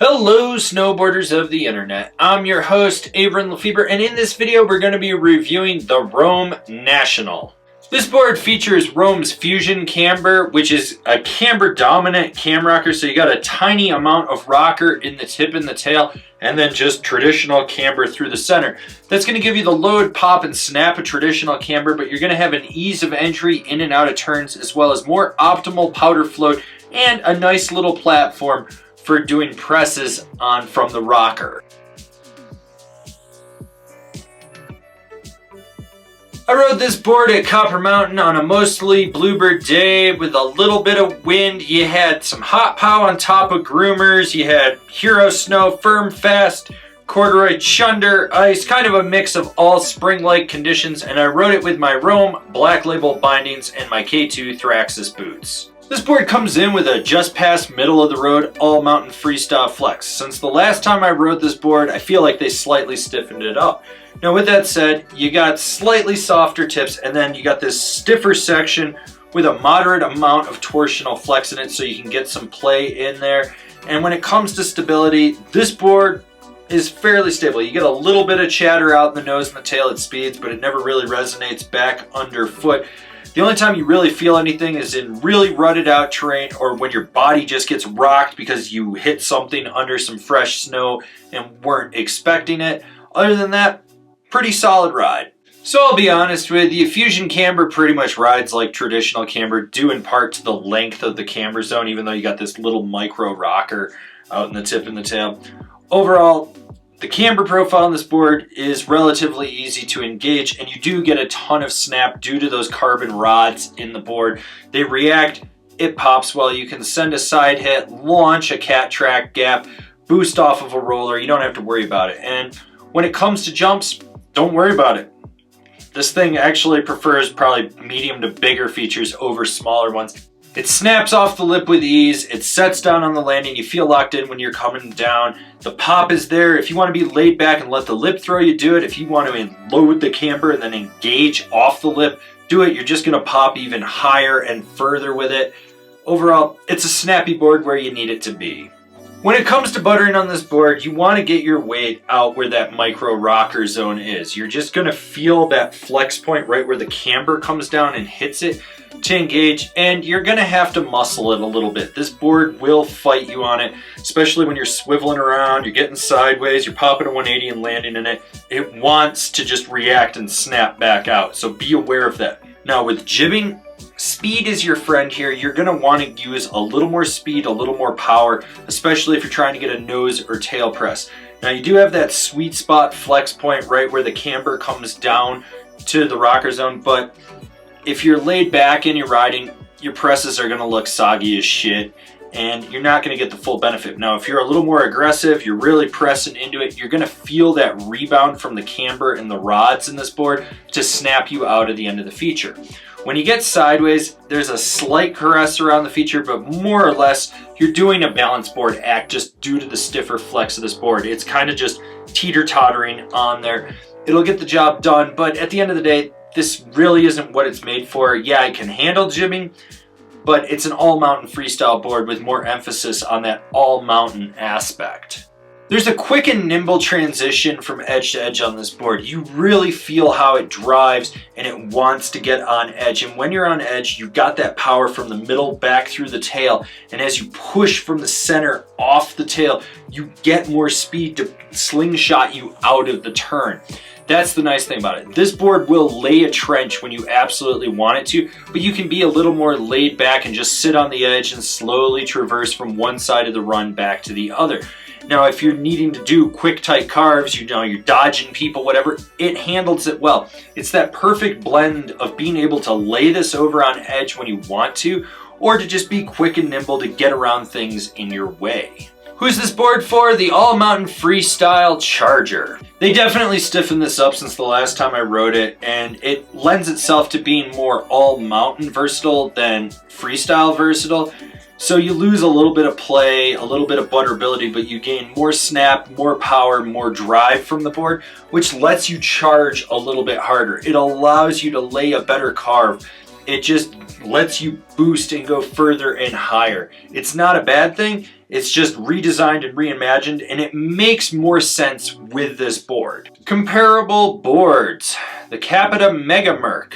Hello snowboarders of the internet, I'm your host Avran LeFeber, and in this video we're going to be reviewing the Rome National. This board features Rome's Fusion Camber, which is a camber dominant cam rocker, so you got a tiny amount of rocker in the tip and the tail, and then just traditional camber through the center. That's going to give you the load, pop, and snap of traditional camber, but you're going to have an ease of entry in and out of turns, as well as more optimal powder float and a nice little platform for doing presses on from the rocker. I rode this board at Copper Mountain on a mostly bluebird day with a little bit of wind. You had some hot pow on top of groomers, you had hero snow, firm fast, corduroy chunder, ice, kind of a mix of all spring-like conditions, and I rode it with my Rome Black Label bindings and my K2 Thraxis boots. This board comes in with a just past middle of the road all mountain freestyle flex. Since the last time I rode this board, I feel like they slightly stiffened it up. Now with that said, you got slightly softer tips, and then you got this stiffer section with a moderate amount of torsional flex in it so you can get some play in there. And when it comes to stability, this board is fairly stable. You get a little bit of chatter out in the nose and the tail at speeds, but it never really resonates back underfoot. The only time you really feel anything is in really rutted out terrain, or when your body just gets rocked because you hit something under some fresh snow and weren't expecting it. Other than that, pretty solid ride. So I'll be honest with you, Fusion Camber pretty much rides like traditional camber, due in part to the length of the camber zone, even though you got this little micro rocker out in the tip and the tail. Overall, the camber profile on this board is relatively easy to engage, and you do get a ton of snap due to those carbon rods in the board. They react, it pops well. You can send a side hit, launch a cat track gap, boost off of a roller. You don't have to worry about it. And when it comes to jumps, don't worry about it. This thing actually prefers probably medium to bigger features over smaller ones. It snaps off the lip with ease, it sets down on the landing, you feel locked in when you're coming down. The pop is there. If you want to be laid back and let the lip throw you, do it. If you want to load the camber and then engage off the lip, do it. You're just going to pop even higher and further with it. Overall, it's a snappy board where you need it to be. When it comes to buttering on this board, you want to get your weight out where that micro rocker zone is. You're just going to feel that flex point right where the camber comes down and hits it to engage, and you're going to have to muscle it a little bit. This board will fight you on it, especially when you're swiveling around, you're getting sideways, you're popping a 180 and landing in it. It wants to just react and snap back out, so be aware of that. Now with jibbing, speed is your friend here. You're going to want to use a little more speed, a little more power, especially if you're trying to get a nose or tail press. Now you do have that sweet spot flex point right where the camber comes down to the rocker zone, but if you're laid back and you're riding, your presses are going to look soggy as shit, and you're not going to get the full benefit. Now, if you're a little more aggressive, you're really pressing into it, you're going to feel that rebound from the camber and the rods in this board to snap you out of the end of the feature. When you get sideways, there's a slight caress around the feature, but more or less, you're doing a balance board act just due to the stiffer flex of this board. It's kind of just teeter-tottering on there. It'll get the job done, but at the end of the day, this really isn't what it's made for. Yeah, it can handle jibbing, but it's an all-mountain freestyle board with more emphasis on that all-mountain aspect. There's a quick and nimble transition from edge to edge on this board. You really feel how it drives and it wants to get on edge. And when you're on edge, you've got that power from the middle back through the tail. And as you push from the center off the tail, you get more speed to slingshot you out of the turn. That's the nice thing about it. This board will lay a trench when you absolutely want it to, but you can be a little more laid back and just sit on the edge and slowly traverse from one side of the run back to the other. Now, if you're needing to do quick, tight carves, you're dodging people, whatever, it handles it well. It's that perfect blend of being able to lay this over on edge when you want to, or to just be quick and nimble to get around things in your way. Who's this board for? The all-mountain freestyle charger. They definitely stiffened this up since the last time I rode it, and it lends itself to being more all-mountain versatile than freestyle versatile. So you lose a little bit of play, a little bit of butterability, but you gain more snap, more power, more drive from the board, which lets you charge a little bit harder. It allows you to lay a better carve. it just lets you boost and go further and higher. It's not a bad thing. It's just redesigned and reimagined, and it makes more sense with this board. Comparable boards: the Capita Mega Merc,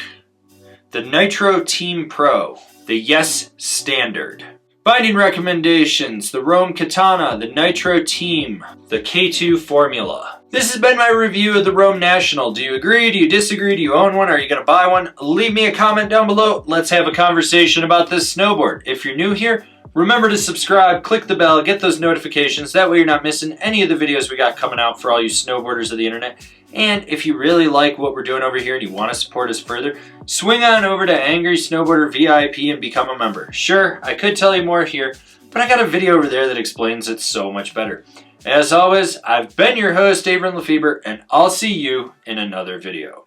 the Nitro Team Pro, the Yes Standard. Binding recommendations: the Rome Katana, the Nitro Team, the K2 Formula. This has been my review of the Rome National. Do you agree? Do you disagree? Do you own one? Are you going to buy one? Leave me a comment down below. Let's have a conversation about this snowboard. If you're new here, remember to subscribe, click the bell, get those notifications. That way you're not missing any of the videos we got coming out for all you snowboarders of the internet. And if you really like what we're doing over here and you want to support us further, swing on over to Angry Snowboarder VIP and become a member. Sure, I could tell you more here, but I got a video over there that explains it so much better. As always, I've been your host, Avran LeFeber, and I'll see you in another video.